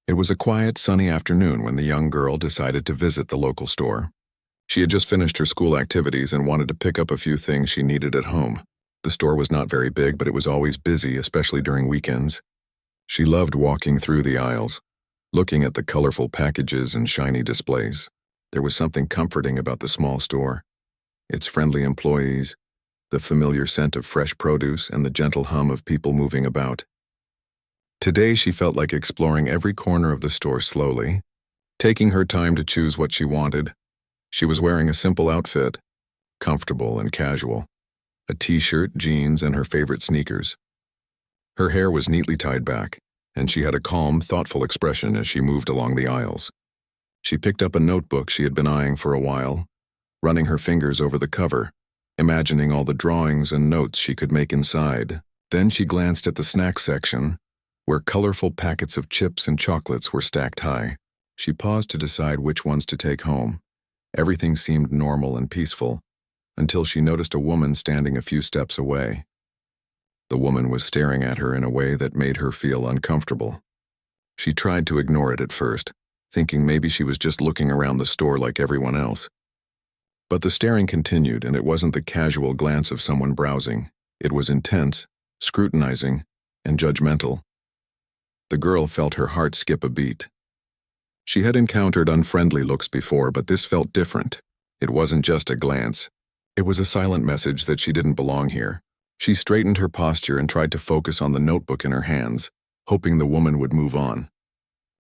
It was a quiet, sunny afternoon when the young girl decided to visit the local store. She had just finished her school activities and wanted to pick up a few things she needed at home. The store was not very big, but it was always busy, especially during weekends. She loved walking through the aisles, looking at the colorful packages and shiny displays. There was something comforting about the small store. Its friendly employees, the familiar scent of fresh produce, and the gentle hum of people moving about. Today she felt like exploring every corner of the store slowly, taking her time to choose what she wanted. She was wearing a simple outfit, comfortable and casual, a t-shirt, jeans, and her favorite sneakers. Her hair was neatly tied back, and she had a calm, thoughtful expression as she moved along the aisles. She picked up a notebook she had been eyeing for a while, running her fingers over the cover, imagining all the drawings and notes she could make inside. Then she glanced at the snack section, where colorful packets of chips and chocolates were stacked high. She paused to decide which ones to take home. Everything seemed normal and peaceful, until she noticed a woman standing a few steps away. The woman was staring at her in a way that made her feel uncomfortable. She tried to ignore it at first, thinking maybe she was just looking around the store like everyone else. But the staring continued, and it wasn't the casual glance of someone browsing. It was intense, scrutinizing, and judgmental. The girl felt her heart skip a beat. She had encountered unfriendly looks before, but this felt different. It wasn't just a glance. It was a silent message that she didn't belong here. She straightened her posture and tried to focus on the notebook in her hands, hoping the woman would move on.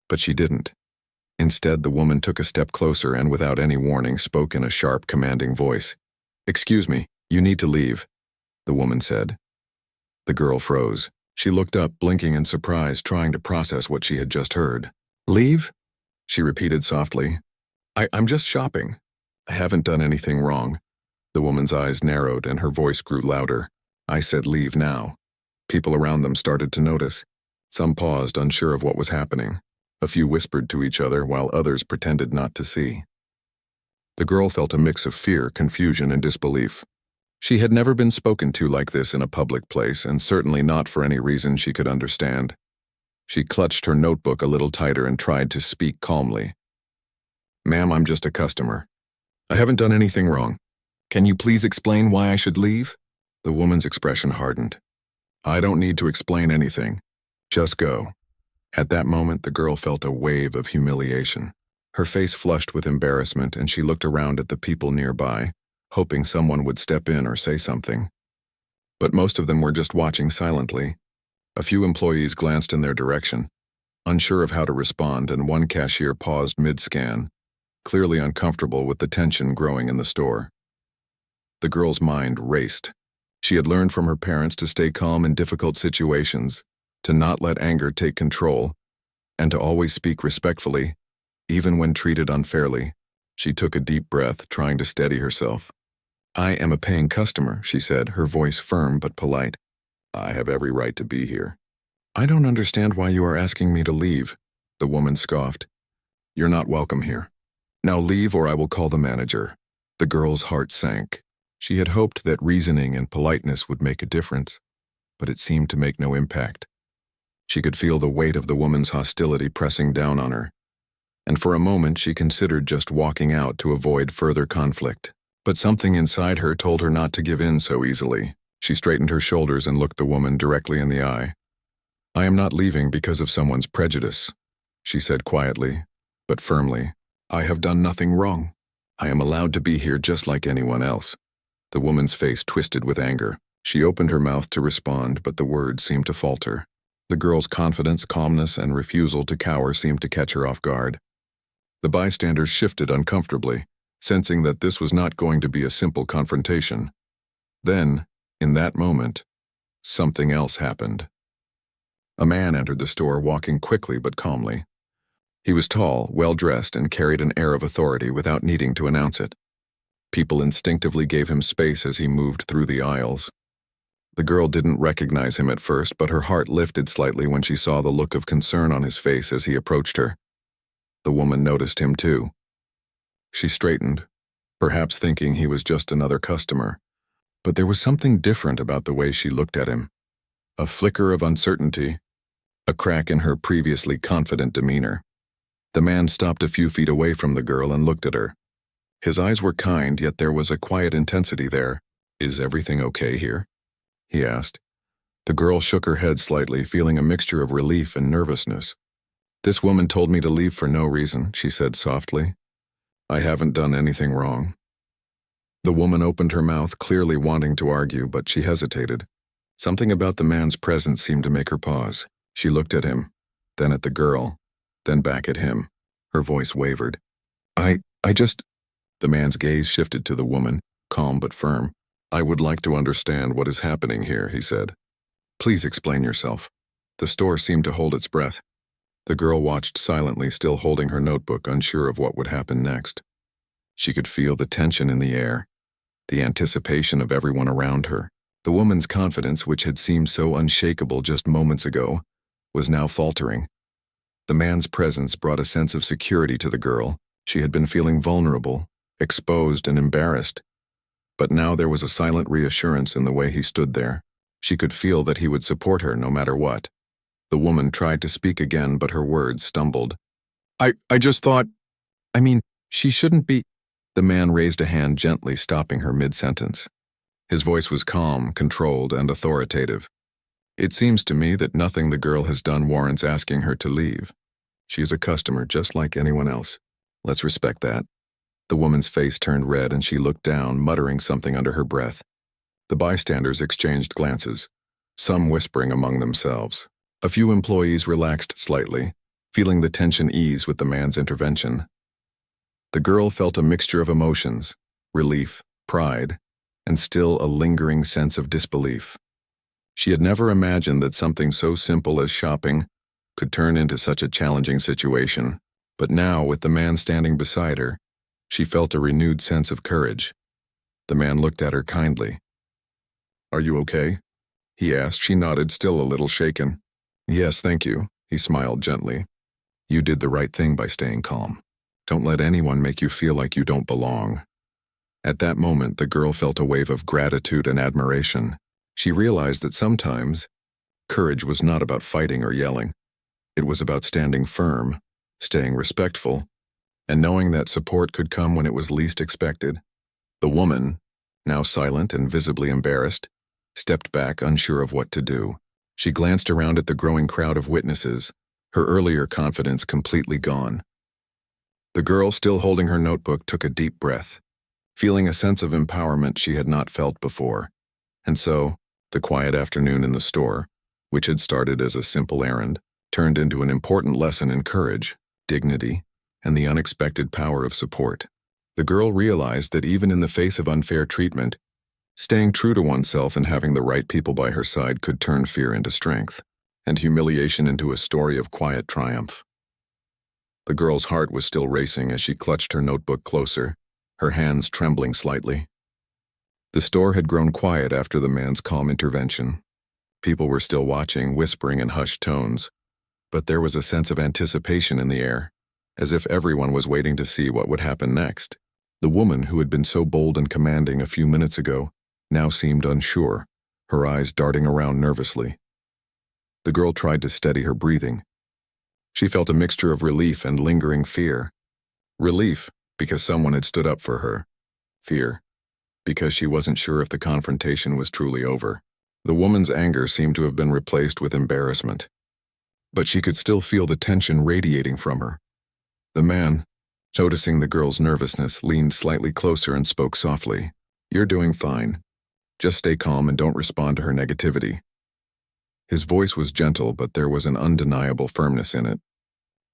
But she didn't. Instead, the woman took a step closer and, without any warning, spoke in a sharp, commanding voice. "Excuse me, you need to leave," the woman said. The girl froze. She looked up, blinking in surprise, trying to process what she had just heard. "Leave?" she repeated softly. I'm just shopping. I haven't done anything wrong." The woman's eyes narrowed and her voice grew louder. "I said leave now." People around them started to notice. Some paused, unsure of what was happening. A few whispered to each other, while others pretended not to see. The girl felt a mix of fear, confusion, and disbelief. She had never been spoken to like this in a public place, and certainly not for any reason she could understand. She clutched her notebook a little tighter and tried to speak calmly. "Ma'am, I'm just a customer. I haven't done anything wrong. Can you please explain why I should leave?" The woman's expression hardened. "I don't need to explain anything. Just go." At that moment, the girl felt a wave of humiliation. Her face flushed with embarrassment, and she looked around at the people nearby, hoping someone would step in or say something. But most of them were just watching silently. A few employees glanced in their direction, unsure of how to respond, and one cashier paused mid-scan, clearly uncomfortable with the tension growing in the store. The girl's mind raced. She had learned from her parents to stay calm in difficult situations, to not let anger take control, and to always speak respectfully, even when treated unfairly. She took a deep breath, trying to steady herself. "I am a paying customer," she said, her voice firm but polite. "I have every right to be here." "I don't understand why you are asking me to leave," the woman scoffed. "You're not welcome here. Now leave or I will call the manager." The girl's heart sank. She had hoped that reasoning and politeness would make a difference, but it seemed to make no impact. She could feel the weight of the woman's hostility pressing down on her, and for a moment she considered just walking out to avoid further conflict. But something inside her told her not to give in so easily. She straightened her shoulders and looked the woman directly in the eye. "I am not leaving because of someone's prejudice," she said quietly, but firmly. "I have done nothing wrong. I am allowed to be here just like anyone else." The woman's face twisted with anger. She opened her mouth to respond, but the words seemed to falter. The girl's confidence, calmness, and refusal to cower seemed to catch her off guard. The bystanders shifted uncomfortably, sensing that this was not going to be a simple confrontation. Then, in that moment, something else happened. A man entered the store, walking quickly but calmly. He was tall, well-dressed, and carried an air of authority without needing to announce it. People instinctively gave him space as he moved through the aisles. The girl didn't recognize him at first, but her heart lifted slightly when she saw the look of concern on his face as he approached her. The woman noticed him too. She straightened, perhaps thinking he was just another customer. But there was something different about the way she looked at him. A flicker of uncertainty, a crack in her previously confident demeanor. The man stopped a few feet away from the girl and looked at her. His eyes were kind, yet there was a quiet intensity there. "Is everything okay here?" he asked. The girl shook her head slightly, feeling a mixture of relief and nervousness. "This woman told me to leave for no reason," she said softly. "I haven't done anything wrong." The woman opened her mouth, clearly wanting to argue, but she hesitated. Something about the man's presence seemed to make her pause. She looked at him, then at the girl, then back at him. Her voice wavered. I just... The man's gaze shifted to the woman, calm but firm. "I would like to understand what is happening here," he said. "Please explain yourself." The store seemed to hold its breath. The girl watched silently, still holding her notebook, unsure of what would happen next. She could feel the tension in the air, the anticipation of everyone around her. The woman's confidence, which had seemed so unshakable just moments ago, was now faltering. The man's presence brought a sense of security to the girl. She had been feeling vulnerable, exposed, and embarrassed. But now there was a silent reassurance in the way he stood there. She could feel that he would support her no matter what. The woman tried to speak again, but her words stumbled. I just thought... she shouldn't be... The man raised a hand gently, stopping her mid-sentence. His voice was calm, controlled, and authoritative. "It seems to me that nothing the girl has done warrants asking her to leave. She is a customer just like anyone else. Let's respect that." The woman's face turned red and she looked down, muttering something under her breath. The bystanders exchanged glances, some whispering among themselves. A few employees relaxed slightly, feeling the tension ease with the man's intervention. The girl felt a mixture of emotions, relief, pride, and still a lingering sense of disbelief. She had never imagined that something so simple as shopping could turn into such a challenging situation, but now, with the man standing beside her, she felt a renewed sense of courage. The man looked at her kindly. "Are you okay?" he asked. She nodded, still a little shaken. "Yes, thank you," he smiled gently. "You did the right thing by staying calm. Don't let anyone make you feel like you don't belong." At that moment, the girl felt a wave of gratitude and admiration. She realized that sometimes courage was not about fighting or yelling. It was about standing firm, staying respectful, and knowing that support could come when it was least expected. The woman, now silent and visibly embarrassed, stepped back, unsure of what to do. She glanced around at the growing crowd of witnesses, her earlier confidence completely gone. The girl, still holding her notebook, took a deep breath, feeling a sense of empowerment she had not felt before. And so, the quiet afternoon in the store, which had started as a simple errand, turned into an important lesson in courage, dignity, and the unexpected power of support. The girl realized that even in the face of unfair treatment, staying true to oneself and having the right people by her side could turn fear into strength, and humiliation into a story of quiet triumph. The girl's heart was still racing as she clutched her notebook closer, her hands trembling slightly. The store had grown quiet after the man's calm intervention. People were still watching, whispering in hushed tones, but there was a sense of anticipation in the air, as if everyone was waiting to see what would happen next. The woman, who had been so bold and commanding a few minutes ago, now seemed unsure, her eyes darting around nervously. The girl tried to steady her breathing. She felt a mixture of relief and lingering fear. Relief, because someone had stood up for her. Fear, because she wasn't sure if the confrontation was truly over. The woman's anger seemed to have been replaced with embarrassment, but she could still feel the tension radiating from her. The man, noticing the girl's nervousness, leaned slightly closer and spoke softly. "You're doing fine. Just stay calm and don't respond to her negativity." His voice was gentle, but there was an undeniable firmness in it,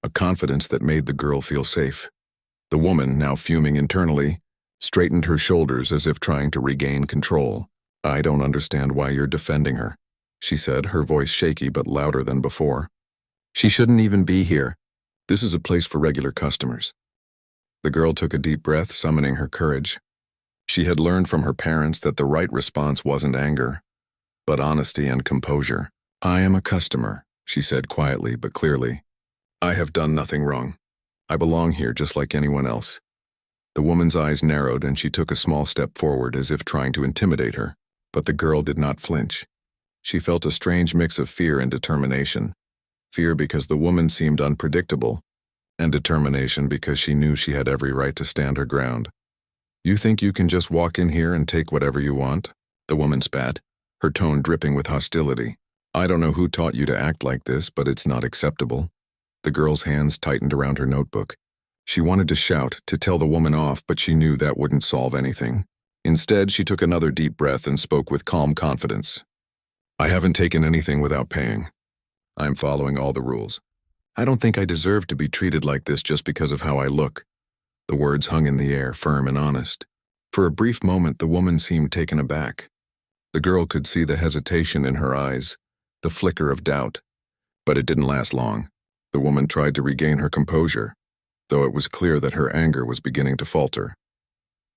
a confidence that made the girl feel safe. The woman, now fuming internally, straightened her shoulders as if trying to regain control. "I don't understand why you're defending her," she said, her voice shaky but louder than before. "She shouldn't even be here. This is a place for regular customers." The girl took a deep breath, summoning her courage. She had learned from her parents that the right response wasn't anger, but honesty and composure. "I am a customer," she said quietly but clearly. "I have done nothing wrong. I belong here just like anyone else." The woman's eyes narrowed and she took a small step forward as if trying to intimidate her, but the girl did not flinch. She felt a strange mix of fear and determination. fear because the woman seemed unpredictable, and determination because she knew she had every right to stand her ground. "You think you can just walk in here and take whatever you want?" The woman spat, her tone dripping with hostility. "I don't know who taught you to act like this, but it's not acceptable." The girl's hands tightened around her notebook. She wanted to shout, to tell the woman off, but she knew that wouldn't solve anything. Instead, she took another deep breath and spoke with calm confidence. "I haven't taken anything without paying. I'm following all the rules. I don't think I deserve to be treated like this just because of how I look." The words hung in the air, firm and honest. For a brief moment, the woman seemed taken aback. The girl could see the hesitation in her eyes, the flicker of doubt. But it didn't last long. The woman tried to regain her composure, though it was clear that her anger was beginning to falter.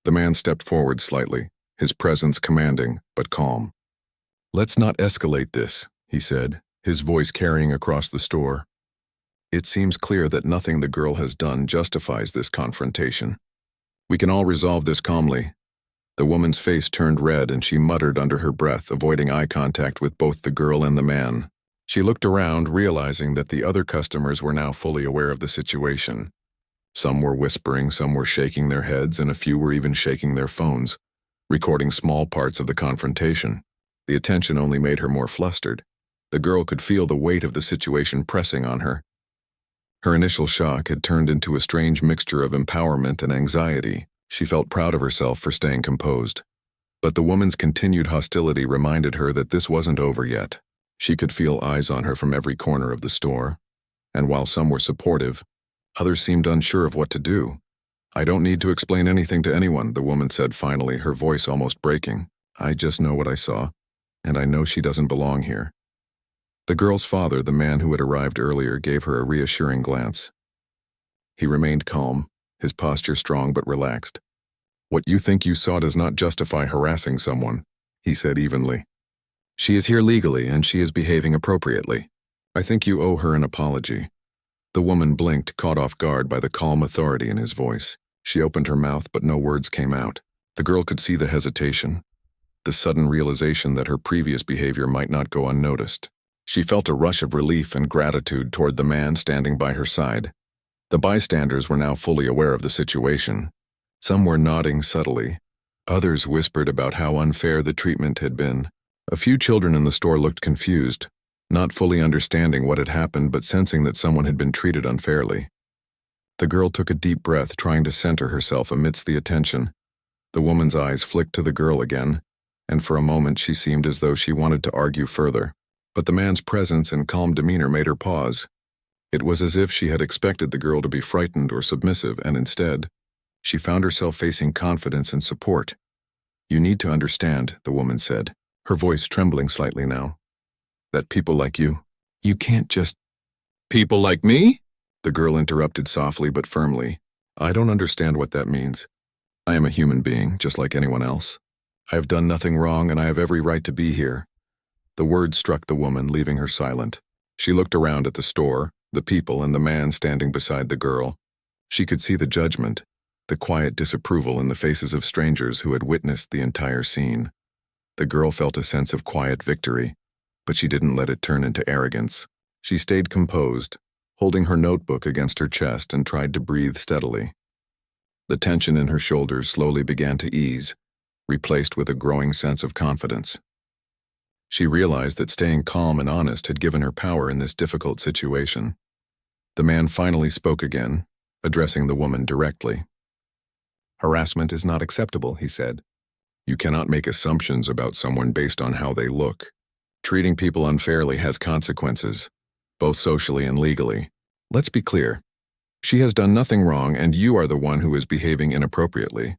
The man stepped forward slightly, his presence commanding, but calm. "Let's not escalate this," he said, his voice carrying across the store. "It seems clear that nothing the girl has done justifies this confrontation. We can all resolve this calmly." The woman's face turned red and she muttered under her breath, avoiding eye contact with both the girl and the man. She looked around, realizing that the other customers were now fully aware of the situation. Some were whispering, some were shaking their heads, and a few were even shaking their phones, recording small parts of the confrontation. The attention only made her more flustered. The girl could feel the weight of the situation pressing on her. Her initial shock had turned into a strange mixture of empowerment and anxiety. She felt proud of herself for staying composed. But the woman's continued hostility reminded her that this wasn't over yet. She could feel eyes on her from every corner of the store, and while some were supportive, others seemed unsure of what to do. "I don't need to explain anything to anyone," the woman said finally, her voice almost breaking. "I just know what I saw, and I know she doesn't belong here." The girl's father, the man who had arrived earlier, gave her a reassuring glance. He remained calm, his posture strong but relaxed. "What you think you saw does not justify harassing someone," he said evenly. "She is here legally, and she is behaving appropriately. I think you owe her an apology." The woman blinked, caught off guard by the calm authority in his voice. She opened her mouth, but no words came out. The girl could see the hesitation, the sudden realization that her previous behavior might not go unnoticed. She felt a rush of relief and gratitude toward the man standing by her side. The bystanders were now fully aware of the situation. Some were nodding subtly. Others whispered about how unfair the treatment had been. A few children in the store looked confused, not fully understanding what had happened but sensing that someone had been treated unfairly. The girl took a deep breath, trying to center herself amidst the attention. The woman's eyes flicked to the girl again, and for a moment she seemed as though she wanted to argue further. But the man's presence and calm demeanor made her pause. It was as if she had expected the girl to be frightened or submissive, and instead, she found herself facing confidence and support. "You need to understand," the woman said, her voice trembling slightly now, "that people like you can't just—" "People like me?" The girl interrupted softly but firmly. "I don't understand what that means. I am a human being, just like anyone else. I have done nothing wrong, and I have every right to be here." The words struck the woman, leaving her silent. She looked around at the store, the people, and the man standing beside the girl. She could see the judgment, the quiet disapproval in the faces of strangers who had witnessed the entire scene. The girl felt a sense of quiet victory, but she didn't let it turn into arrogance. She stayed composed, holding her notebook against her chest, and tried to breathe steadily. The tension in her shoulders slowly began to ease, replaced with a growing sense of confidence. She realized that staying calm and honest had given her power in this difficult situation. The man finally spoke again, addressing the woman directly. "Harassment is not acceptable," he said. "You cannot make assumptions about someone based on how they look. Treating people unfairly has consequences, both socially and legally. Let's be clear. She has done nothing wrong, and you are the one who is behaving inappropriately."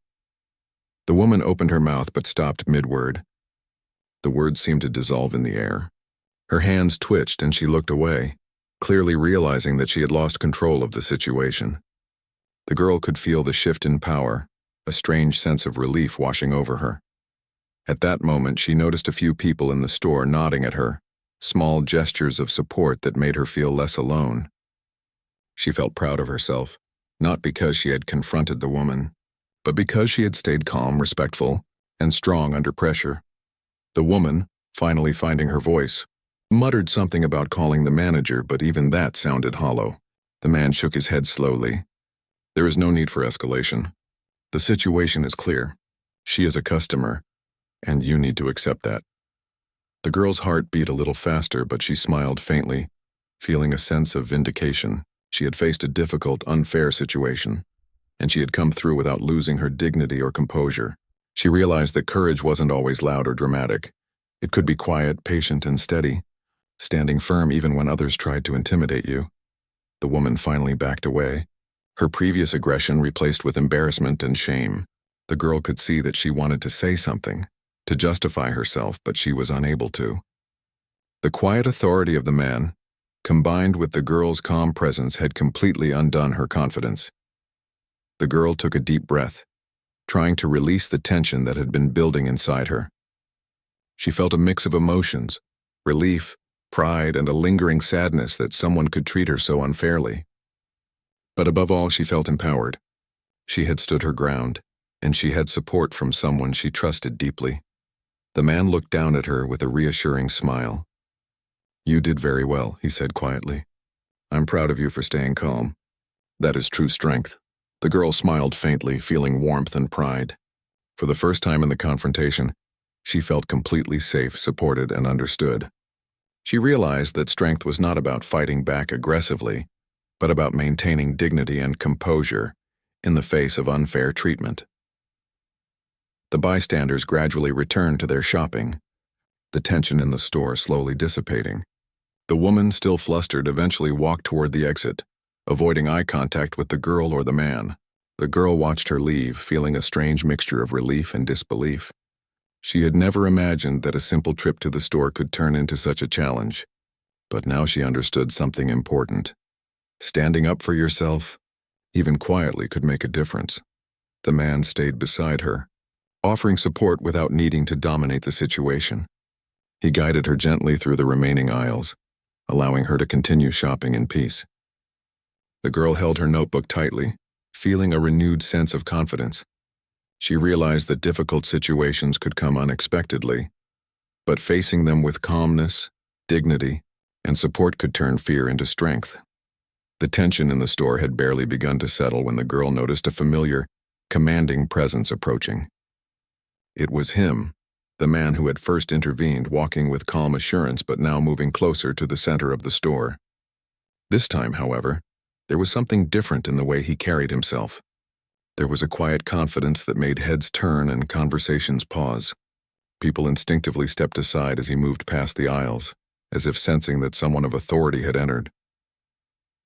The woman opened her mouth but stopped mid-word. The words seemed to dissolve in the air. Her hands twitched and she looked away, clearly realizing that she had lost control of the situation. The girl could feel the shift in power, a strange sense of relief washing over her. At that moment, she noticed a few people in the store nodding at her, small gestures of support that made her feel less alone. She felt proud of herself, not because she had confronted the woman, but because she had stayed calm, respectful, and strong under pressure. The woman, finally finding her voice, muttered something about calling the manager, but even that sounded hollow. The man shook his head slowly. There is no need for escalation. The situation is clear. She is a customer, and you need to accept that. The girl's heart beat a little faster, but she smiled faintly, feeling a sense of vindication. She had faced a difficult, unfair situation, and she had come through without losing her dignity or composure. She realized that courage wasn't always loud or dramatic. It could be quiet, patient, and steady, standing firm even when others tried to intimidate you. The woman finally backed away, her previous aggression replaced with embarrassment and shame. The girl could see that she wanted to say something, to justify herself, but she was unable to. The quiet authority of the man, combined with the girl's calm presence, had completely undone her confidence. The girl took a deep breath, trying to release the tension that had been building inside her. She felt a mix of emotions, relief, pride, and a lingering sadness that someone could treat her so unfairly. But above all, she felt empowered. She had stood her ground, and she had support from someone she trusted deeply. The man looked down at her with a reassuring smile. "You did very well," he said quietly. "I'm proud of you for staying calm. That is true strength." The girl smiled faintly, feeling warmth and pride. For the first time in the confrontation, she felt completely safe, supported, and understood. She realized that strength was not about fighting back aggressively, but about maintaining dignity and composure in the face of unfair treatment. The bystanders gradually returned to their shopping, the tension in the store slowly dissipating. The woman, still flustered, eventually walked toward the exit, avoiding eye contact with the girl or the man. The girl watched her leave, feeling a strange mixture of relief and disbelief. She had never imagined that a simple trip to the store could turn into such a challenge. But now she understood something important. Standing up for yourself, even quietly, could make a difference. The man stayed beside her, offering support without needing to dominate the situation. He guided her gently through the remaining aisles, allowing her to continue shopping in peace. The girl held her notebook tightly, feeling a renewed sense of confidence. She realized that difficult situations could come unexpectedly, but facing them with calmness, dignity, and support could turn fear into strength. The tension in the store had barely begun to settle when the girl noticed a familiar, commanding presence approaching. It was him, the man who had first intervened, walking with calm assurance but now moving closer to the center of the store. This time, however, there was something different in the way he carried himself. There was a quiet confidence that made heads turn and conversations pause. People instinctively stepped aside as he moved past the aisles, as if sensing that someone of authority had entered.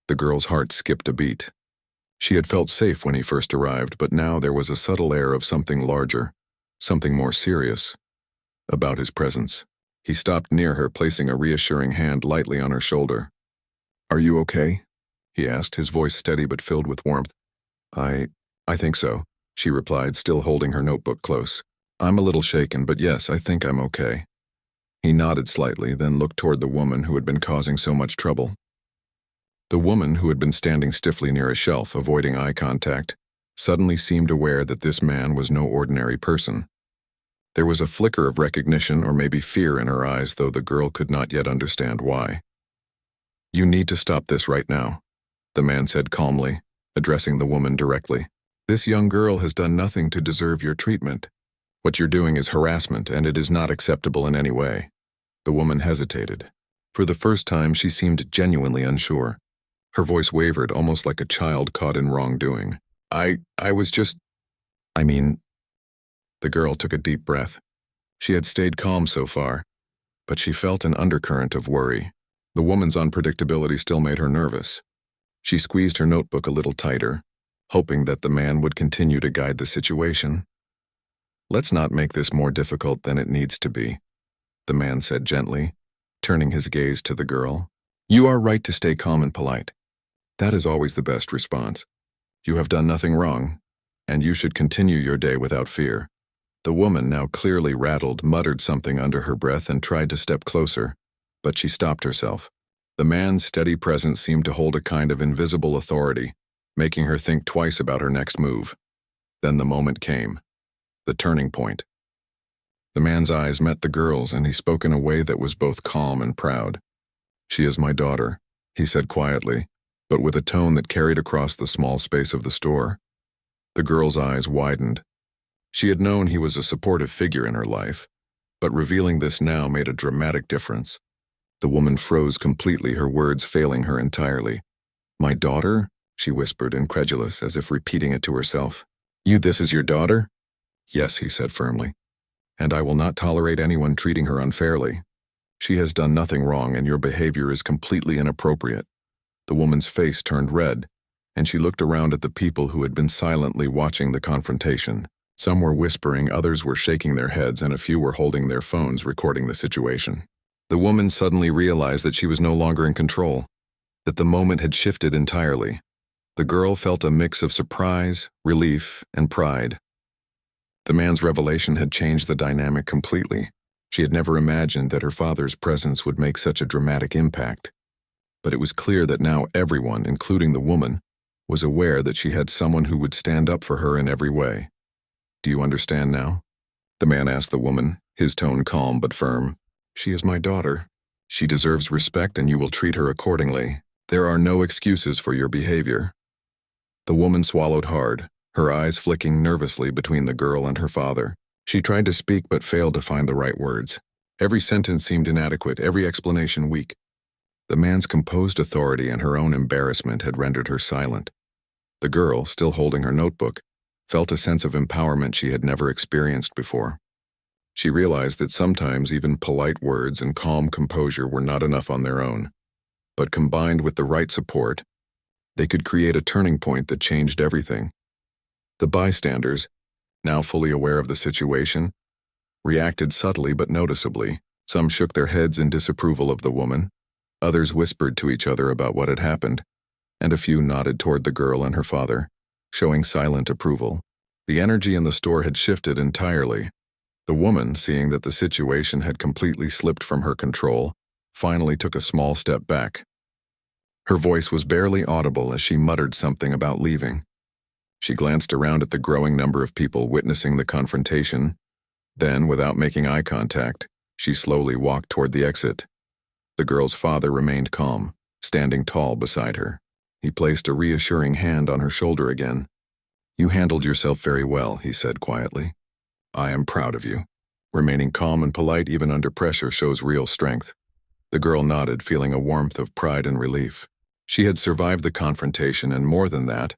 The girl's heart skipped a beat. She had felt safe when he first arrived, but now there was a subtle air of something larger, something more serious, about his presence. He stopped near her, placing a reassuring hand lightly on her shoulder. "Are you okay?" he asked, his voice steady but filled with warmth. I think so," she replied, still holding her notebook close. "I'm a little shaken, but yes, I think I'm okay." He nodded slightly, then looked toward the woman who had been causing so much trouble. The woman, who had been standing stiffly near a shelf, avoiding eye contact, suddenly seemed aware that this man was no ordinary person. There was a flicker of recognition or maybe fear in her eyes, though the girl could not yet understand why. "You need to stop this right now," the man said calmly, addressing the woman directly. "This young girl has done nothing to deserve your treatment. What you're doing is harassment, and it is not acceptable in any way." The woman hesitated. For the first time, she seemed genuinely unsure. Her voice wavered, almost like a child caught in wrongdoing. I was just... I mean... The girl took a deep breath. She had stayed calm so far, but she felt an undercurrent of worry. The woman's unpredictability still made her nervous. She squeezed her notebook a little tighter, hoping that the man would continue to guide the situation. "Let's not make this more difficult than it needs to be," the man said gently, turning his gaze to the girl. "You are right to stay calm and polite. That is always the best response. You have done nothing wrong, and you should continue your day without fear." The woman, now clearly rattled, muttered something under her breath and tried to step closer, but she stopped herself. The man's steady presence seemed to hold a kind of invisible authority, making her think twice about her next move. Then the moment came. The turning point. The man's eyes met the girl's, and he spoke in a way that was both calm and proud. "She is my daughter," he said quietly, but with a tone that carried across the small space of the store. The girl's eyes widened. She had known he was a supportive figure in her life, but revealing this now made a dramatic difference. The woman froze completely, her words failing her entirely. "My daughter?" she whispered, incredulous, as if repeating it to herself. This is your daughter?" "Yes," he said firmly. "And I will not tolerate anyone treating her unfairly. She has done nothing wrong, and your behavior is completely inappropriate." The woman's face turned red, and she looked around at the people who had been silently watching the confrontation. Some were whispering, others were shaking their heads, and a few were holding their phones recording the situation. The woman suddenly realized that she was no longer in control, that the moment had shifted entirely. The girl felt a mix of surprise, relief, and pride. The man's revelation had changed the dynamic completely. She had never imagined that her father's presence would make such a dramatic impact. But it was clear that now everyone, including the woman, was aware that she had someone who would stand up for her in every way. "Do you understand now?" the man asked the woman, his tone calm but firm. "She is my daughter. She deserves respect, and you will treat her accordingly. There are no excuses for your behavior." The woman swallowed hard, her eyes flicking nervously between the girl and her father. She tried to speak but failed to find the right words. Every sentence seemed inadequate, every explanation weak. The man's composed authority and her own embarrassment had rendered her silent. The girl, still holding her notebook, felt a sense of empowerment she had never experienced before. She realized that sometimes even polite words and calm composure were not enough on their own, but combined with the right support, they could create a turning point that changed everything. The bystanders, now fully aware of the situation, reacted subtly but noticeably. Some shook their heads in disapproval of the woman, others whispered to each other about what had happened, and a few nodded toward the girl and her father, showing silent approval. The energy in the store had shifted entirely. The woman, seeing that the situation had completely slipped from her control, finally took a small step back. Her voice was barely audible as she muttered something about leaving. She glanced around at the growing number of people witnessing the confrontation. Then, without making eye contact, she slowly walked toward the exit. The girl's father remained calm, standing tall beside her. He placed a reassuring hand on her shoulder again. "You handled yourself very well," he said quietly. "I am proud of you. Remaining calm and polite even under pressure shows real strength." The girl nodded, feeling a warmth of pride and relief. She had survived the confrontation, and more than that,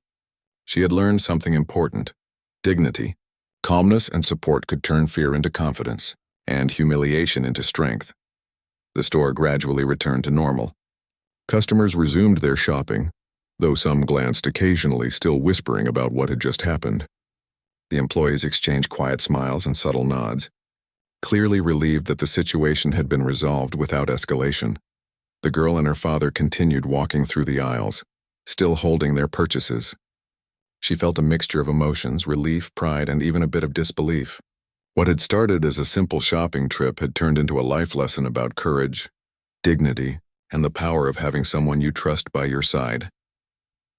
she had learned something important: dignity. Calmness and support could turn fear into confidence, and humiliation into strength. The store gradually returned to normal. Customers resumed their shopping, though some glanced occasionally, still whispering about what had just happened. The employees exchanged quiet smiles and subtle nods, clearly relieved that the situation had been resolved without escalation. The girl and her father continued walking through the aisles, still holding their purchases. She felt a mixture of emotions, relief, pride, and even a bit of disbelief. What had started as a simple shopping trip had turned into a life lesson about courage, dignity, and the power of having someone you trust by your side.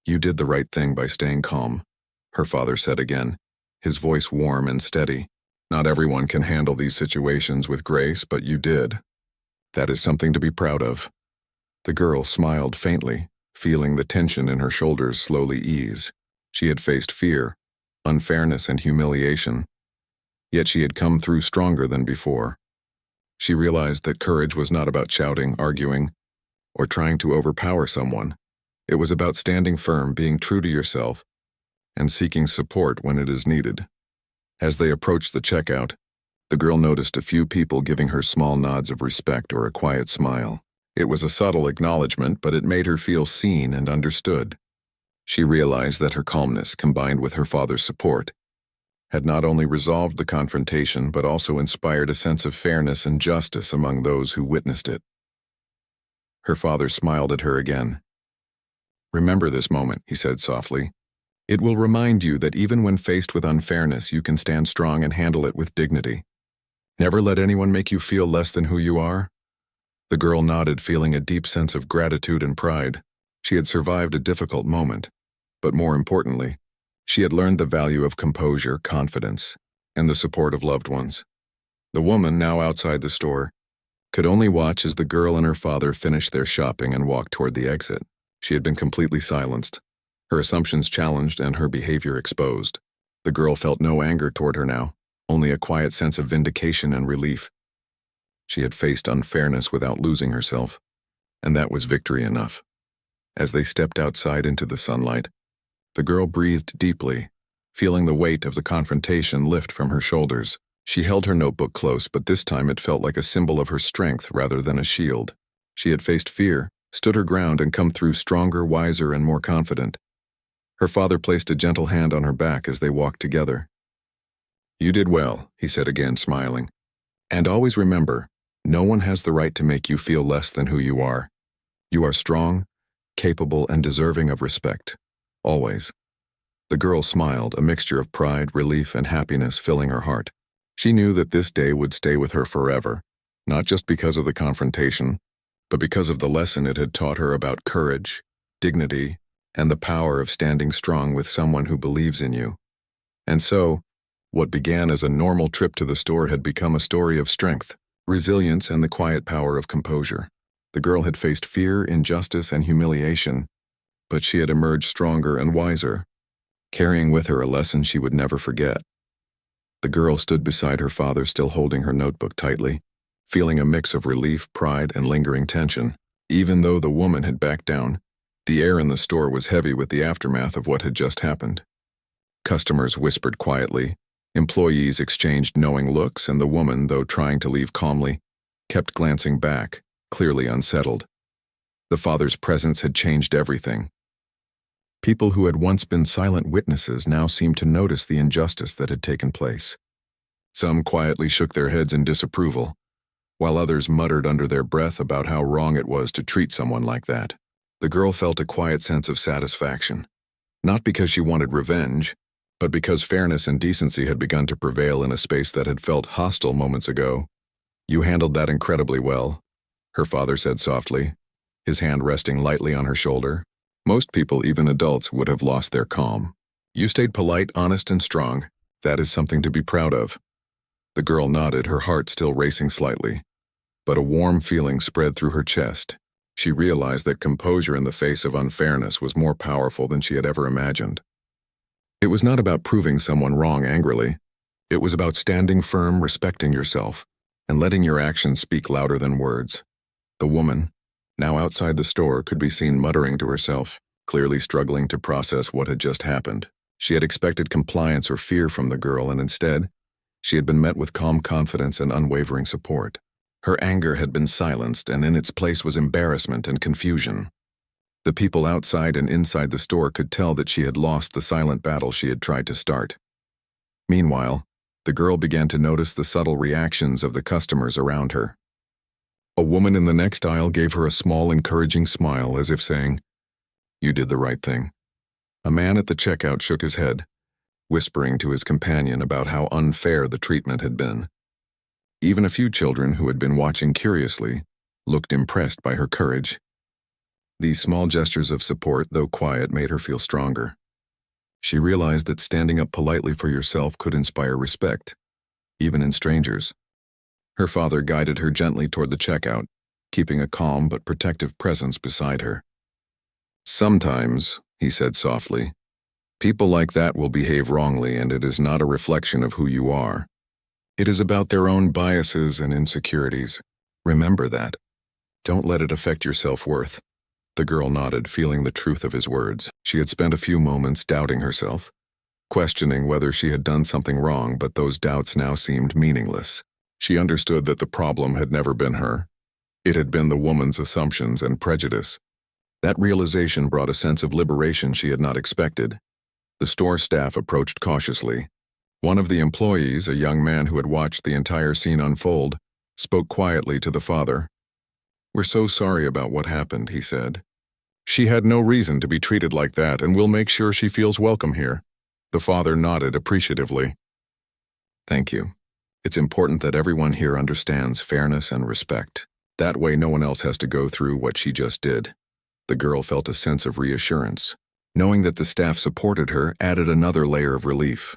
"You did the right thing by staying calm," her father said again, his voice warm and steady. "Not everyone can handle these situations with grace, but you did. That is something to be proud of." The girl smiled faintly, feeling the tension in her shoulders slowly ease. She had faced fear, unfairness, and humiliation, yet she had come through stronger than before. She realized that courage was not about shouting, arguing, or trying to overpower someone. It was about standing firm, being true to yourself, and seeking support when it is needed. As they approached the checkout, the girl noticed a few people giving her small nods of respect or a quiet smile. It was a subtle acknowledgement, but it made her feel seen and understood. She realized that her calmness, combined with her father's support, had not only resolved the confrontation but also inspired a sense of fairness and justice among those who witnessed it. Her father smiled at her again. "Remember this moment," he said softly. "It will remind you that even when faced with unfairness, you can stand strong and handle it with dignity. Never let anyone make you feel less than who you are." The girl nodded, feeling a deep sense of gratitude and pride. She had survived a difficult moment, but more importantly, she had learned the value of composure, confidence, and the support of loved ones. The woman, now outside the store, could only watch as the girl and her father finished their shopping and walked toward the exit. She had been completely silenced, her assumptions challenged and her behavior exposed. The girl felt no anger toward her now, only a quiet sense of vindication and relief. She had faced unfairness without losing herself, and that was victory enough. As they stepped outside into the sunlight, the girl breathed deeply, feeling the weight of the confrontation lift from her shoulders. She held her notebook close, but this time it felt like a symbol of her strength rather than a shield. She had faced fear, stood her ground, and come through stronger, wiser, and more confident. Her father placed a gentle hand on her back as they walked together. "You did well," he said again, smiling. "And always remember, no one has the right to make you feel less than who you are. You are strong, capable, and deserving of respect. Always." The girl smiled, a mixture of pride, relief, and happiness filling her heart. She knew that this day would stay with her forever, not just because of the confrontation, but because of the lesson it had taught her about courage, dignity, and the power of standing strong with someone who believes in you. And so, what began as a normal trip to the store had become a story of strength, resilience, and the quiet power of composure. The girl had faced fear, injustice, and humiliation, but she had emerged stronger and wiser, carrying with her a lesson she would never forget. The girl stood beside her father, still holding her notebook tightly, feeling a mix of relief, pride, and lingering tension. Even though the woman had backed down, the air in the store was heavy with the aftermath of what had just happened. Customers whispered quietly, employees exchanged knowing looks, and the woman, though trying to leave calmly, kept glancing back, clearly unsettled. The father's presence had changed everything. People who had once been silent witnesses now seemed to notice the injustice that had taken place. Some quietly shook their heads in disapproval, while others muttered under their breath about how wrong it was to treat someone like that. The girl felt a quiet sense of satisfaction, not because she wanted revenge, but because fairness and decency had begun to prevail in a space that had felt hostile moments ago. "You handled that incredibly well," her father said softly, his hand resting lightly on her shoulder. "Most people, even adults, would have lost their calm. You stayed polite, honest, and strong. That is something to be proud of." The girl nodded, her heart still racing slightly, but a warm feeling spread through her chest. She realized that composure in the face of unfairness was more powerful than she had ever imagined. It was not about proving someone wrong angrily. It was about standing firm, respecting yourself, and letting your actions speak louder than words. The woman, now outside the store, could be seen muttering to herself, clearly struggling to process what had just happened. She had expected compliance or fear from the girl, and instead, she had been met with calm confidence and unwavering support. Her anger had been silenced, and in its place was embarrassment and confusion. The people outside and inside the store could tell that she had lost the silent battle she had tried to start. Meanwhile, the girl began to notice the subtle reactions of the customers around her. A woman in the next aisle gave her a small, encouraging smile, as if saying, "You did the right thing." A man at the checkout shook his head, whispering to his companion about how unfair the treatment had been. Even a few children who had been watching curiously looked impressed by her courage. These small gestures of support, though quiet, made her feel stronger. She realized that standing up politely for yourself could inspire respect, even in strangers. Her father guided her gently toward the checkout, keeping a calm but protective presence beside her. "Sometimes," he said softly, "people like that will behave wrongly, and it is not a reflection of who you are. It is about their own biases and insecurities. Remember that. Don't let it affect your self-worth." The girl nodded, feeling the truth of his words. She had spent a few moments doubting herself, questioning whether she had done something wrong, but those doubts now seemed meaningless. She understood that the problem had never been her. It had been the woman's assumptions and prejudice. That realization brought a sense of liberation she had not expected. The store staff approached cautiously. One of the employees, a young man who had watched the entire scene unfold, spoke quietly to the father. "We're so sorry about what happened," he said. "She had no reason to be treated like that, and we'll make sure she feels welcome here." The father nodded appreciatively. "Thank you. It's important that everyone here understands fairness and respect. That way no one else has to go through what she just did." The girl felt a sense of reassurance. Knowing that the staff supported her added another layer of relief.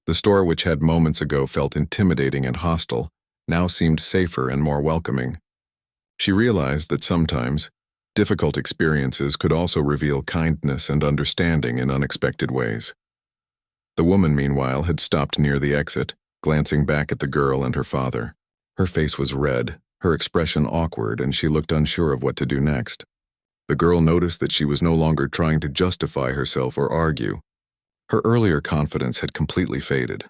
The store, which had moments ago felt intimidating and hostile, now seemed safer and more welcoming. She realized that sometimes, difficult experiences could also reveal kindness and understanding in unexpected ways. The woman, meanwhile, had stopped near the exit, glancing back at the girl and her father. Her face was red, her expression awkward, and she looked unsure of what to do next. The girl noticed that she was no longer trying to justify herself or argue. Her earlier confidence had completely faded.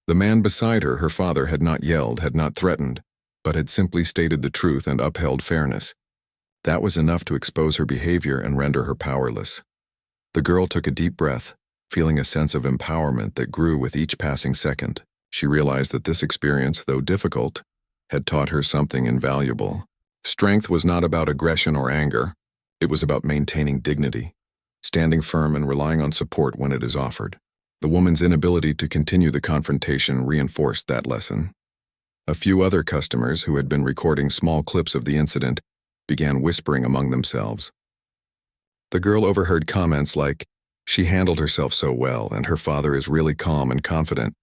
The man beside her, her father, had not yelled, had not threatened, but had simply stated the truth and upheld fairness. That was enough to expose her behavior and render her powerless. The girl took a deep breath, feeling a sense of empowerment that grew with each passing second. She realized that this experience, though difficult, had taught her something invaluable. Strength was not about aggression or anger. It was about maintaining dignity, standing firm and relying on support when it is offered. The woman's inability to continue the confrontation reinforced that lesson. A few other customers who had been recording small clips of the incident began whispering among themselves. The girl overheard comments like, "She handled herself so well, and her father is really calm and confident."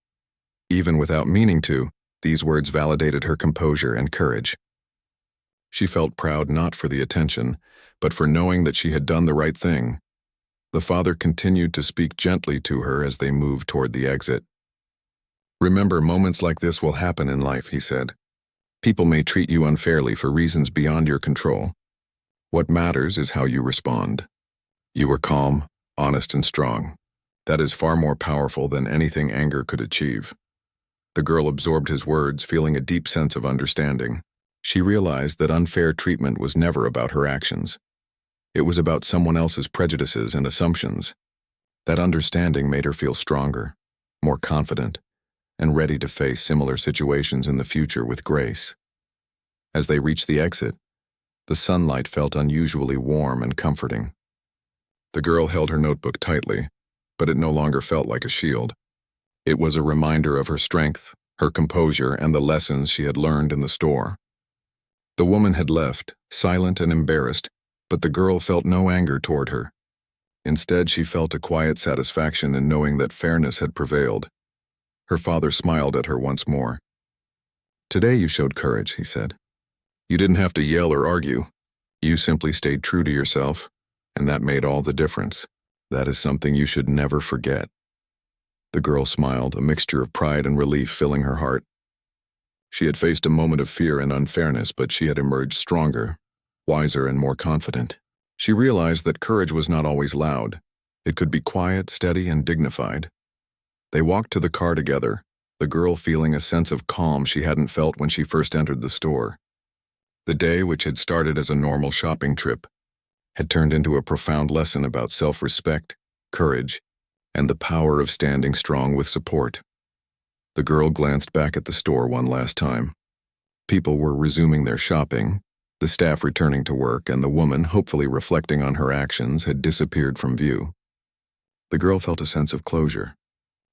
Even without meaning to, these words validated her composure and courage. She felt proud not for the attention, but for knowing that she had done the right thing. The father continued to speak gently to her as they moved toward the exit. "Remember, moments like this will happen in life," he said. "People may treat you unfairly for reasons beyond your control. What matters is how you respond. You were calm, honest, and strong. That is far more powerful than anything anger could achieve." The girl absorbed his words, feeling a deep sense of understanding. She realized that unfair treatment was never about her actions. It was about someone else's prejudices and assumptions. That understanding made her feel stronger, more confident, and ready to face similar situations in the future with grace. As they reached the exit, the sunlight felt unusually warm and comforting. The girl held her notebook tightly, but it no longer felt like a shield. It was a reminder of her strength, her composure, and the lessons she had learned in the store. The woman had left, silent and embarrassed, but the girl felt no anger toward her. Instead, she felt a quiet satisfaction in knowing that fairness had prevailed. Her father smiled at her once more. "Today you showed courage," he said. "You didn't have to yell or argue. You simply stayed true to yourself, and that made all the difference. That is something you should never forget." The girl smiled, a mixture of pride and relief filling her heart. She had faced a moment of fear and unfairness, but she had emerged stronger, wiser, and more confident. She realized that courage was not always loud. It could be quiet, steady, and dignified. They walked to the car together, the girl feeling a sense of calm she hadn't felt when she first entered the store. The day, which had started as a normal shopping trip, had turned into a profound lesson about self-respect, courage, and the power of standing strong with support. The girl glanced back at the store one last time. People were resuming their shopping, the staff returning to work, and the woman, hopefully reflecting on her actions, had disappeared from view. The girl felt a sense of closure.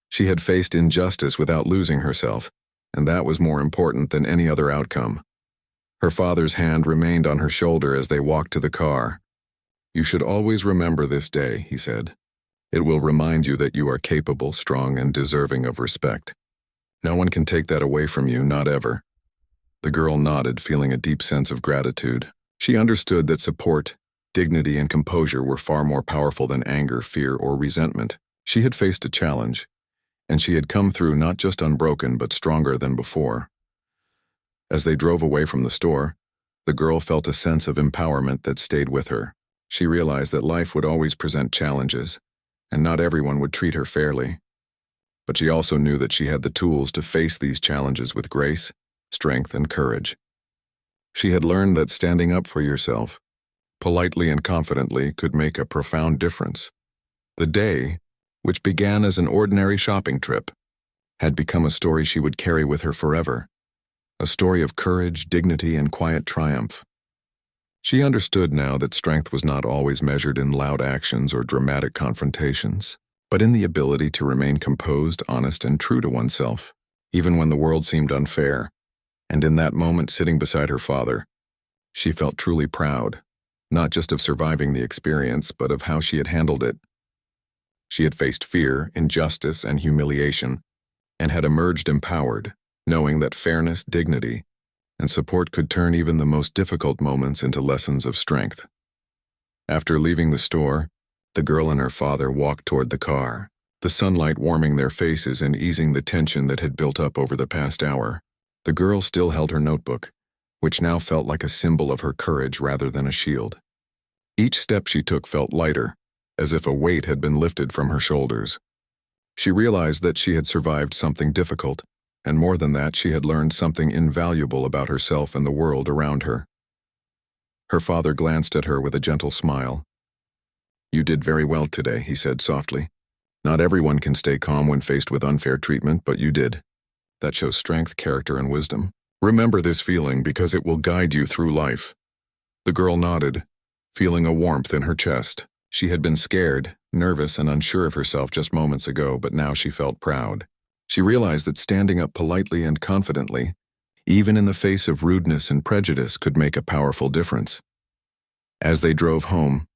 She had faced injustice without losing herself, and that was more important than any other outcome. Her father's hand remained on her shoulder as they walked to the car. "You should always remember this day," he said. "It will remind you that you are capable, strong, and deserving of respect. No one can take that away from you, not ever." The girl nodded, feeling a deep sense of gratitude. She understood that support, dignity, and composure were far more powerful than anger, fear, or resentment. She had faced a challenge, and she had come through not just unbroken but stronger than before. As they drove away from the store, the girl felt a sense of empowerment that stayed with her. She realized that life would always present challenges, and not everyone would treat her fairly. But she also knew that she had the tools to face these challenges with grace, strength, and courage. She had learned that standing up for yourself, politely and confidently, could make a profound difference. The day, which began as an ordinary shopping trip, had become a story she would carry with her forever. A story of courage, dignity, and quiet triumph. She understood now that strength was not always measured in loud actions or dramatic confrontations, but in the ability to remain composed, honest, and true to oneself, even when the world seemed unfair. And in that moment, sitting beside her father, she felt truly proud, not just of surviving the experience, but of how she had handled it. She had faced fear, injustice, and humiliation, and had emerged empowered, knowing that fairness, dignity, and support could turn even the most difficult moments into lessons of strength. After leaving the store, the girl and her father walked toward the car, the sunlight warming their faces and easing the tension that had built up over the past hour. The girl still held her notebook, which now felt like a symbol of her courage rather than a shield. Each step she took felt lighter, as if a weight had been lifted from her shoulders. She realized that she had survived something difficult, and more than that, she had learned something invaluable about herself and the world around her. Her father glanced at her with a gentle smile. "You did very well today," he said softly. "Not everyone can stay calm when faced with unfair treatment, but you did. That shows strength, character, and wisdom. Remember this feeling because it will guide you through life." The girl nodded, feeling a warmth in her chest. She had been scared, nervous, and unsure of herself just moments ago, but now she felt proud. She realized that standing up politely and confidently, even in the face of rudeness and prejudice, could make a powerful difference. As they drove home,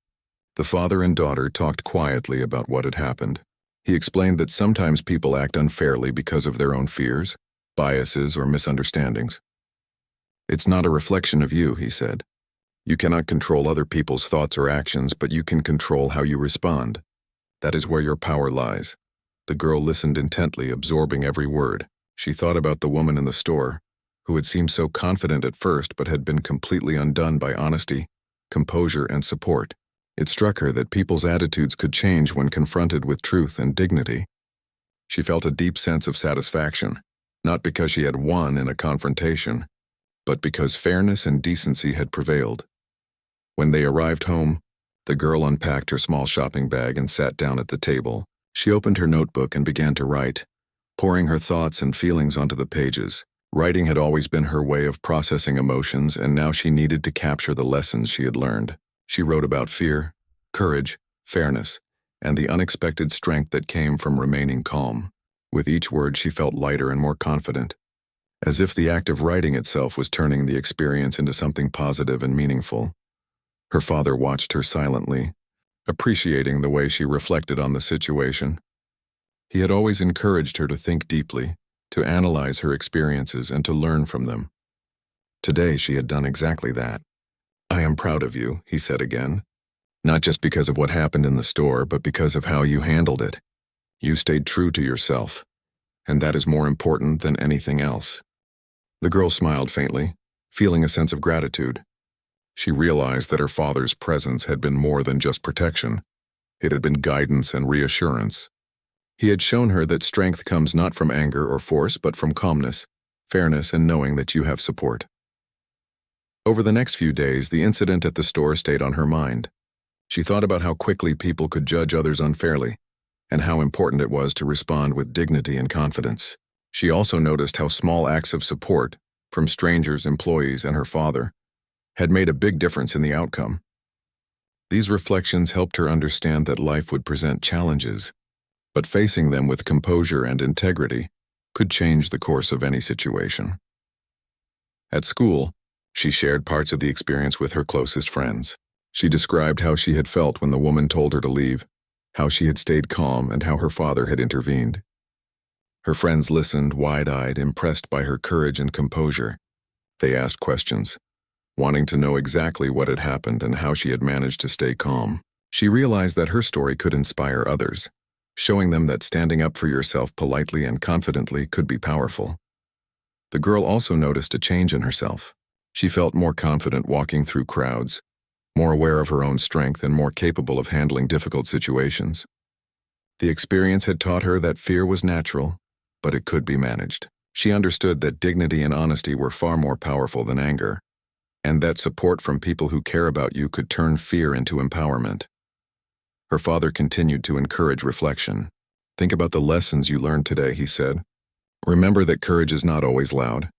the father and daughter talked quietly about what had happened. He explained that sometimes people act unfairly because of their own fears, biases, or misunderstandings. "It's not a reflection of you," he said. "You cannot control other people's thoughts or actions, but you can control how you respond. That is where your power lies." The girl listened intently, absorbing every word. She thought about the woman in the store, who had seemed so confident at first but had been completely undone by honesty, composure, and support. It struck her that people's attitudes could change when confronted with truth and dignity. She felt a deep sense of satisfaction, not because she had won in a confrontation, but because fairness and decency had prevailed. When they arrived home, the girl unpacked her small shopping bag and sat down at the table. She opened her notebook and began to write, pouring her thoughts and feelings onto the pages. Writing had always been her way of processing emotions, and now she needed to capture the lessons she had learned. She wrote about fear, courage, fairness, and the unexpected strength that came from remaining calm. With each word, she felt lighter and more confident, as if the act of writing itself was turning the experience into something positive and meaningful. Her father watched her silently, appreciating the way she reflected on the situation. He had always encouraged her to think deeply, to analyze her experiences, and to learn from them. Today, she had done exactly that. "I am proud of you," he said again. "Not just because of what happened in the store, but because of how you handled it. You stayed true to yourself, and that is more important than anything else." The girl smiled faintly, feeling a sense of gratitude. She realized that her father's presence had been more than just protection. It had been guidance and reassurance. He had shown her that strength comes not from anger or force, but from calmness, fairness, and knowing that you have support. Over the next few days, the incident at the store stayed on her mind. She thought about how quickly people could judge others unfairly, and how important it was to respond with dignity and confidence. She also noticed how small acts of support, from strangers, employees, and her father, had made a big difference in the outcome. These reflections helped her understand that life would present challenges, but facing them with composure and integrity could change the course of any situation. At school, she shared parts of the experience with her closest friends. She described how she had felt when the woman told her to leave, how she had stayed calm, and how her father had intervened. Her friends listened, wide-eyed, impressed by her courage and composure. They asked questions, wanting to know exactly what had happened and how she had managed to stay calm. She realized that her story could inspire others, showing them that standing up for yourself politely and confidently could be powerful. The girl also noticed a change in herself. She felt more confident walking through crowds, more aware of her own strength, and more capable of handling difficult situations. The experience had taught her that fear was natural, but it could be managed. She understood that dignity and honesty were far more powerful than anger, and that support from people who care about you could turn fear into empowerment. Her father continued to encourage reflection. "Think about the lessons you learned today," he said. "Remember that courage is not always loud.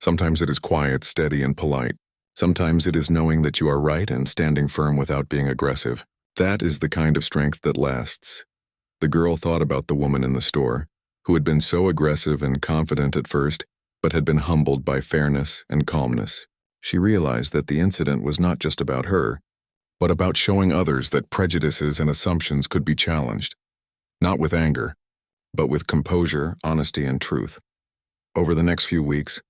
Sometimes it is quiet, steady, and polite. Sometimes it is knowing that you are right and standing firm without being aggressive. That is the kind of strength that lasts." The girl thought about the woman in the store, who had been so aggressive and confident at first, but had been humbled by fairness and calmness. She realized that the incident was not just about her, but about showing others that prejudices and assumptions could be challenged, not with anger, but with composure, honesty, and truth. Over the next few weeks,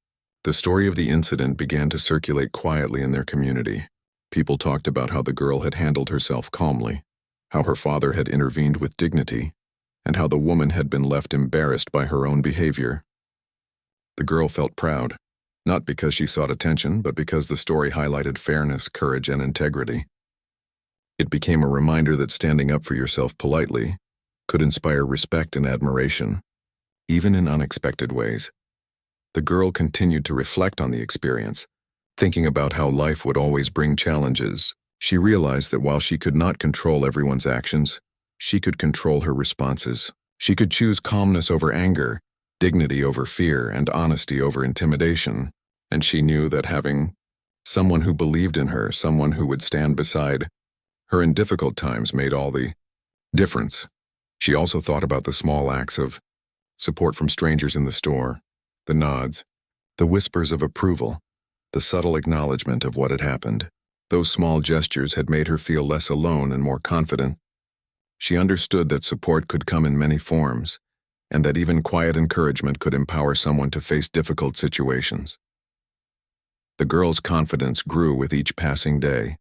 the story of the incident began to circulate quietly in their community. People talked about how the girl had handled herself calmly, how her father had intervened with dignity, and how the woman had been left embarrassed by her own behavior. The girl felt proud, not because she sought attention, but because the story highlighted fairness, courage, and integrity. It became a reminder that standing up for yourself politely could inspire respect and admiration, even in unexpected ways. The girl continued to reflect on the experience, thinking about how life would always bring challenges. She realized that while she could not control everyone's actions, she could control her responses. She could choose calmness over anger, dignity over fear, and honesty over intimidation. And she knew that having someone who believed in her, someone who would stand beside her in difficult times, made all the difference. She also thought about the small acts of support from strangers in the store, the nods, the whispers of approval, the subtle acknowledgement of what had happened. Those small gestures had made her feel less alone and more confident. She understood that support could come in many forms, and that even quiet encouragement could empower someone to face difficult situations. The girl's confidence grew with each passing day.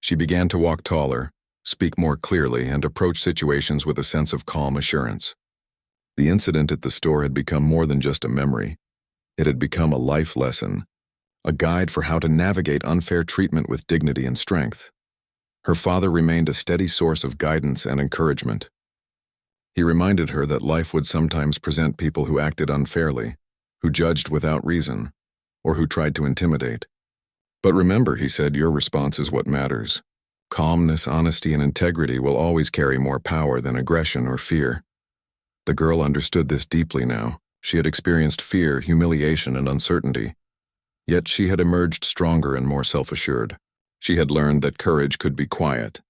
She began to walk taller, speak more clearly, and approach situations with a sense of calm assurance. The incident at the store had become more than just a memory. It had become a life lesson, a guide for how to navigate unfair treatment with dignity and strength. Her father remained a steady source of guidance and encouragement. He reminded her that life would sometimes present people who acted unfairly, who judged without reason, or who tried to intimidate. But remember, he said, your response is what matters. Calmness, honesty, and integrity will always carry more power than aggression or fear. The girl understood this deeply now. She had experienced fear, humiliation, and uncertainty. Yet she had emerged stronger and more self-assured. She had learned that courage could be quiet,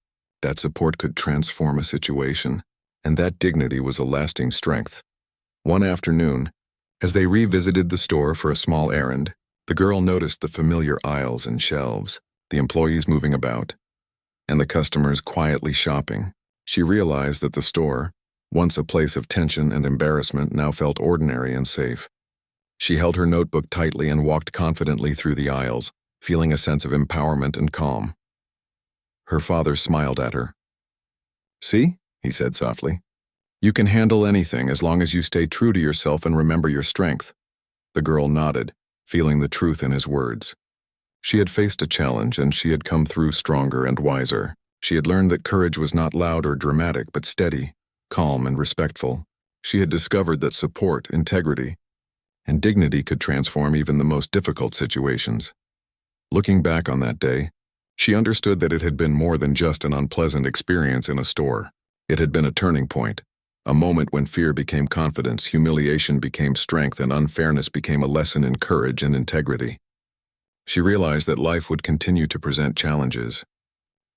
that support could transform a situation, and that dignity was a lasting strength. One afternoon, as they revisited the store for a small errand, the girl noticed the familiar aisles and shelves, the employees moving about, and the customers quietly shopping. She realized that the store, once a place of tension and embarrassment, now felt ordinary and safe. She held her notebook tightly and walked confidently through the aisles, feeling a sense of empowerment and calm. Her father smiled at her. "See," he said softly, "you can handle anything as long as you stay true to yourself and remember your strength." The girl nodded, feeling the truth in his words. She had faced a challenge, and she had come through stronger and wiser. She had learned that courage was not loud or dramatic, but steady, calm, and respectful. She had discovered that support, integrity, and dignity could transform even the most difficult situations. Looking back on that day, she understood that it had been more than just an unpleasant experience in a store. It had been a turning point, a moment when fear became confidence, humiliation became strength, and unfairness became a lesson in courage and integrity. She realized that life would continue to present challenges,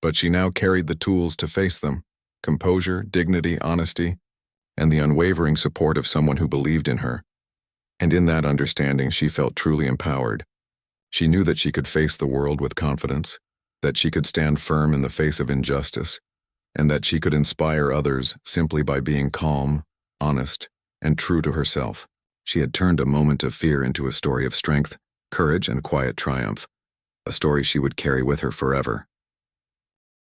but she now carried the tools to face them: composure, dignity, honesty, and the unwavering support of someone who believed in her. And in that understanding, she felt truly empowered. She knew that she could face the world with confidence, that she could stand firm in the face of injustice, and that she could inspire others simply by being calm, honest, and true to herself. She had turned a moment of fear into a story of strength, courage, and quiet triumph, a story she would carry with her forever.